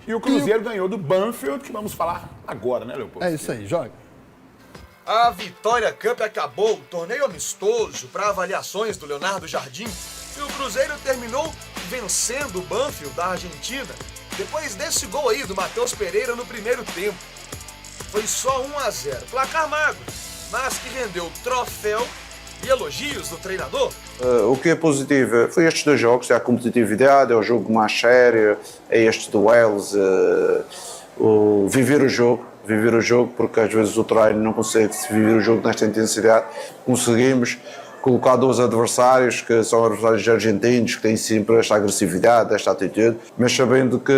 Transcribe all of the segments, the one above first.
E o Cruzeiro ganhou do Banfield, que vamos falar agora, né, Leopoldo? É isso aí, joga. A Vitória Cup acabou, torneio amistoso para avaliações do Leonardo Jardim, e o Cruzeiro terminou vencendo o Banfield da Argentina, depois desse gol aí do Matheus Pereira no primeiro tempo. Foi só 1-0, placar magro, mas que rendeu troféu e elogios do treinador. O que é positivo foi estes dois jogos, é a competitividade, é o jogo mais sério, é estes duelos, viver o jogo, porque às vezes o treino não consegue viver o jogo nesta intensidade. Conseguimos colocar dois adversários que são adversários argentinos, que têm sempre esta agressividade, esta atitude, mas sabendo que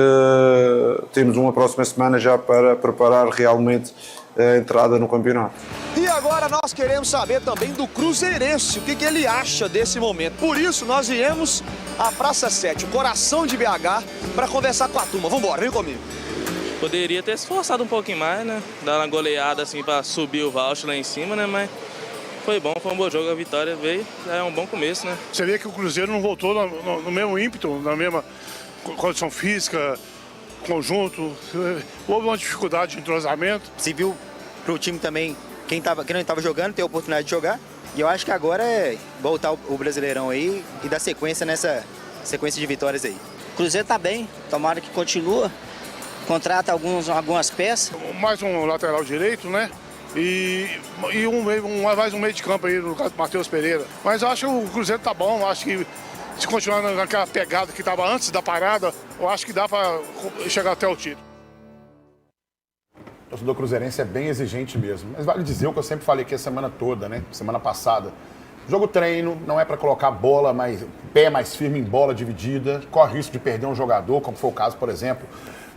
temos uma próxima semana já para preparar realmente a entrada no campeonato. E agora nós queremos saber também do cruzeirense, o que ele acha desse momento. Por isso nós viemos à Praça 7, o coração de BH, para conversar com a turma. Vambora, vem comigo. Poderia ter se esforçado um pouquinho mais, né? Dar uma goleada assim para subir o voucher lá em cima, né? Mas foi bom, foi um bom jogo, a vitória veio, já é um bom começo, né? Você vê que o Cruzeiro não voltou no mesmo ímpeto, na mesma condição física, conjunto. Houve uma dificuldade de entrosamento. Se viu pro time também, quem não estava jogando, ter a oportunidade de jogar. E eu acho que agora é voltar o Brasileirão aí e dar sequência nessa sequência de vitórias aí. O Cruzeiro tá bem, tomara que continua. Contrata algumas peças. Mais um lateral direito, né? E mais um meio de campo aí, no caso do Matheus Pereira. Mas eu acho que o Cruzeiro tá bom, eu acho que se continuar naquela pegada que estava antes da parada, eu acho que dá para chegar até o título. O torcedor cruzeirense é bem exigente mesmo. Mas vale dizer o que eu sempre falei aqui a semana toda, né? Semana passada. Jogo treino, não é para colocar bola, pé mais firme em bola dividida. Corre risco de perder um jogador, como foi o caso, por exemplo,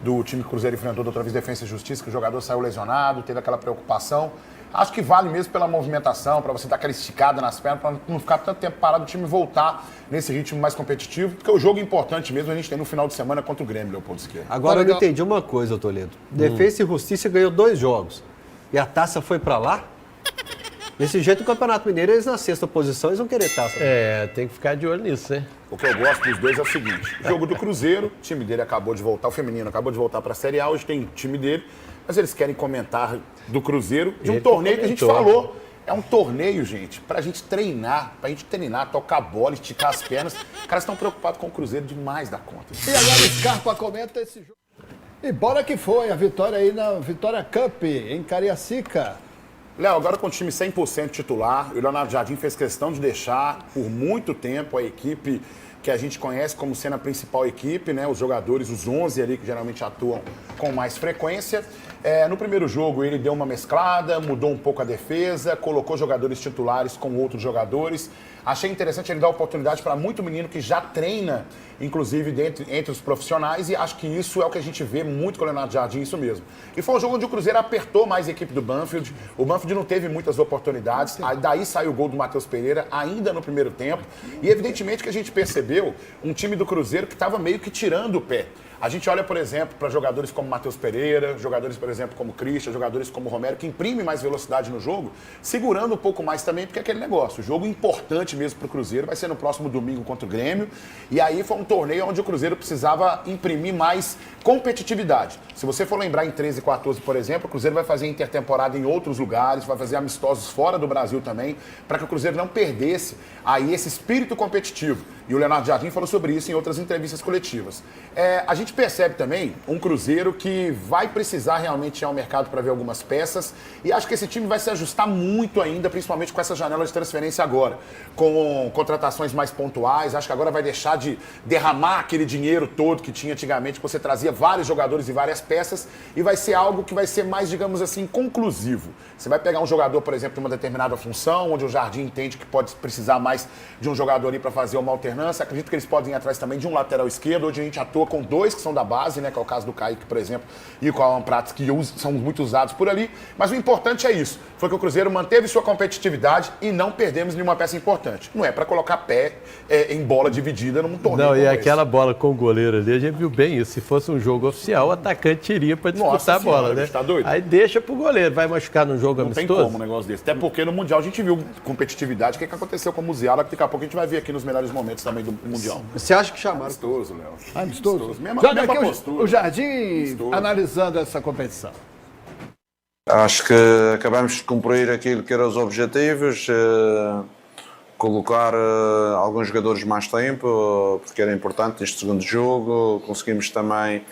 do time que o Cruzeiro enfrentou da outra vez Defensa e Justiça, que o jogador saiu lesionado, teve aquela preocupação. Acho que vale mesmo pela movimentação, para você dar aquela esticada nas pernas, para não ficar tanto tempo parado, o time voltar nesse ritmo mais competitivo, porque o jogo importante mesmo a gente tem no final de semana contra o Grêmio, Leopoldo Siqueira. Agora eu entendi uma coisa, Toledo. Defensa e Justiça ganhou 2 jogos. E a taça foi para lá? Desse jeito, o Campeonato Mineiro, eles na 6ª posição, eles vão querer taça. Tem que ficar de olho nisso, né? O que eu gosto dos dois é o seguinte, o jogo do Cruzeiro, o time dele acabou de voltar, o feminino acabou de voltar para a Série A, hoje tem o time dele, mas eles querem comentar do Cruzeiro, de um torneio que a gente falou. É um torneio, gente, pra gente treinar, tocar bola, esticar as pernas. Os caras estão preocupados com o Cruzeiro demais da conta. E agora o Scarpa comenta esse jogo. E bora que foi a vitória aí na Vitória Cup, em Cariacica. Léo, agora com o time 100% titular, o Leonardo Jardim fez questão de deixar por muito tempo a equipe que a gente conhece como sendo a principal equipe, né? Os jogadores, os 11 ali que geralmente atuam com mais frequência. No primeiro jogo ele deu uma mesclada, mudou um pouco a defesa, colocou jogadores titulares com outros jogadores. Achei interessante ele dar oportunidade para muito menino que já treina, inclusive entre os profissionais, e acho que isso é o que a gente vê muito com o Leonardo Jardim, isso mesmo. E foi um jogo onde o Cruzeiro apertou mais a equipe do Banfield, o Banfield não teve muitas oportunidades, daí saiu o gol do Matheus Pereira, ainda no primeiro tempo, e evidentemente que a gente percebeu um time do Cruzeiro que estava meio que tirando o pé. A gente olha, por exemplo, para jogadores como Matheus Pereira, jogadores, por exemplo, como Christian, jogadores como Romero, que imprimem mais velocidade no jogo, segurando um pouco mais também, porque é aquele negócio. O jogo importante mesmo para o Cruzeiro vai ser no próximo domingo contra o Grêmio. E aí foi um torneio onde o Cruzeiro precisava imprimir mais competitividade. Se você for lembrar em 13 e 14, por exemplo, o Cruzeiro vai fazer intertemporada em outros lugares, vai fazer amistosos fora do Brasil também, para que o Cruzeiro não perdesse aí esse espírito competitivo. E o Leonardo Jardim falou sobre isso em outras entrevistas coletivas. A gente percebe também um Cruzeiro que vai precisar realmente ir ao mercado para ver algumas peças, e acho que esse time vai se ajustar muito ainda, principalmente com essa janela de transferência agora, com contratações mais pontuais. Acho que agora vai deixar de derramar aquele dinheiro todo que tinha antigamente, que você trazia vários jogadores e várias peças, e vai ser algo que vai ser mais, digamos assim, conclusivo. Você vai pegar um jogador, por exemplo, de uma determinada função, onde o Jardim entende que pode precisar mais de um jogador ali para fazer uma alternância. Acredito que eles podem ir atrás também de um lateral esquerdo, onde a gente atua com 2 que são da base, né, que é o caso do Kaique, por exemplo, e com o Alan Prates, que são muito usados por ali. Mas o importante é isso, foi que o Cruzeiro manteve sua competitividade e não perdemos nenhuma peça importante. Não é para colocar pé em bola dividida num torneio. Não, e aquela bola com o goleiro ali, a gente viu bem isso. Se fosse um jogo oficial, o atacante iria para disputar a bola, né? Tá doido? Aí deixa pro goleiro, vai machucar num jogo amistoso? amistoso? Não tem como um negócio desse. Até porque no Mundial a gente viu competitividade, o que aconteceu com o Musiala, que daqui a pouco a gente vai ver aqui nos melhores momentos também do Mundial. Você acha que chamaram? Amistoso, Léo. Amistoso. Mesma Joga aqui postura. o Jardim Amistoso. analisando essa competição. Acho que acabamos de cumprir aquilo que eram os objetivos, colocar alguns jogadores mais tempo, porque era importante neste segundo jogo. Conseguimos também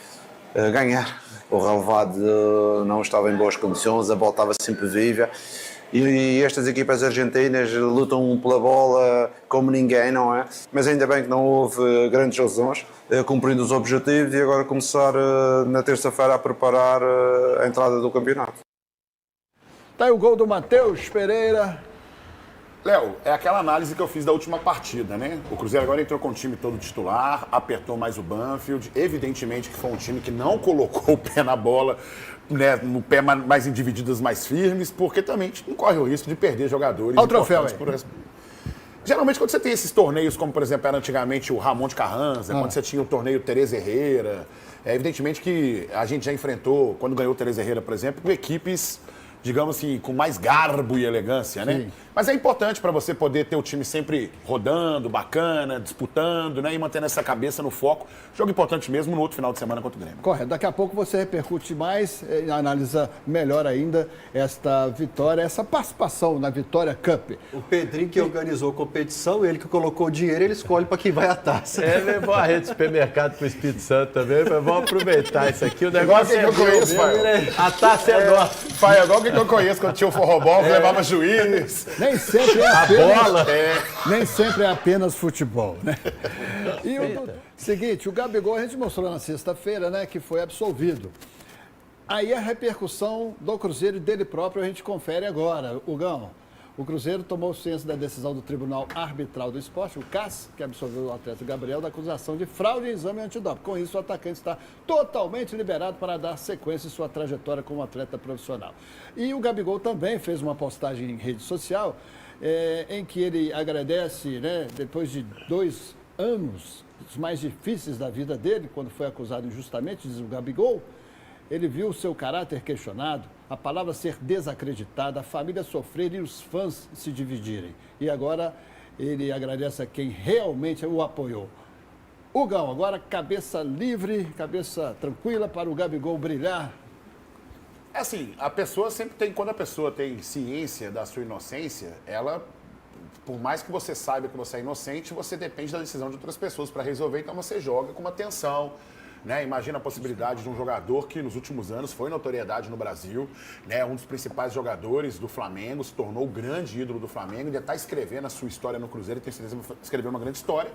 ganhar. O relevado não estava em boas condições, a bola estava sempre viva. E estas equipas argentinas lutam pela bola como ninguém, não é? Mas ainda bem que não houve grandes lesões, cumprindo os objetivos, e agora começar na terça-feira a preparar a entrada do campeonato. Tá aí o gol do Matheus Pereira. Léo, é aquela análise que eu fiz da última partida, né? O Cruzeiro agora entrou com o time todo titular, apertou mais o Banfield. Evidentemente que foi um time que não colocou o pé na bola, né, no pé mais em divididas mais firmes, porque também a gente não corre o risco de perder jogadores. Olha o troféu aí. Geralmente, quando você tem esses torneios, como por exemplo era antigamente o Ramon de Carranza, quando você tinha o torneio Tereza Herrera, evidentemente que a gente já enfrentou, quando ganhou o Tereza Herrera, por exemplo, equipes, digamos assim, com mais garbo e elegância, né? Sim. Mas é importante para você poder ter o time sempre rodando, bacana, disputando, né? E mantendo essa cabeça no foco. Jogo importante mesmo no outro final de semana contra o Grêmio. Correto. Daqui a pouco você repercute mais e analisa melhor ainda esta vitória, essa participação na Vitória Cup. O Pedrinho que organizou a competição, ele que colocou o dinheiro, ele escolhe para quem vai a taça. Levou a rede de supermercado pro Espírito Santo também, mas vamos aproveitar isso aqui. O negócio Igual quem eu conheço, Fael. A taça é nossa. Fael, igual quem eu conheço, quando tinha o forrobol, que levava juiz. Nem sempre é A apenas, bola. nem sempre é apenas futebol, né? E o seguinte, o Gabigol a gente mostrou na sexta-feira, né, que foi absolvido. Aí a repercussão do Cruzeiro e dele próprio a gente confere agora. Hugão, o Cruzeiro tomou ciência da decisão do Tribunal Arbitral do Esporte, o CAS, que absolveu o atleta Gabriel da acusação de fraude em exame antidoping. Com isso, o atacante está totalmente liberado para dar sequência em sua trajetória como atleta profissional. E o Gabigol também fez uma postagem em rede social em que ele agradece, né, depois de 2 anos, os mais difíceis da vida dele, quando foi acusado injustamente, diz o Gabigol, ele viu o seu caráter questionado, a palavra ser desacreditada, a família sofrer e os fãs se dividirem. E agora ele agradece a quem realmente o apoiou. Hugão, agora cabeça livre, cabeça tranquila para o Gabigol brilhar. É assim, a pessoa sempre tem, quando a pessoa tem ciência da sua inocência, ela, por mais que você saiba que você é inocente, você depende da decisão de outras pessoas para resolver, então você joga com uma tensão, né? Imagina a possibilidade de um jogador que nos últimos anos foi notoriedade no Brasil, né? Um dos principais jogadores do Flamengo, se tornou o grande ídolo do Flamengo, ainda está escrevendo a sua história no Cruzeiro, tem certeza que vai escrever uma grande história.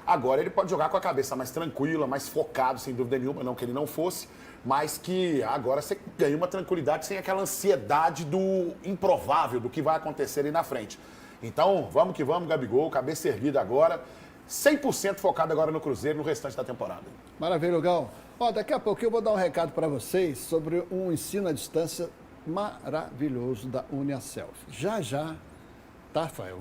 Agora ele pode jogar com a cabeça mais tranquila, mais focado, sem dúvida nenhuma, não que ele não fosse, mas que agora você ganha uma tranquilidade sem aquela ansiedade do improvável, do que vai acontecer ali na frente. Então, vamos que vamos, Gabigol, cabeça erguida agora, 100% focado agora no Cruzeiro no restante da temporada. Maravilha, Hugão. Ó, daqui a pouco eu vou dar um recado para vocês sobre um ensino à distância maravilhoso da Uniaself. Já, tá, Rafael?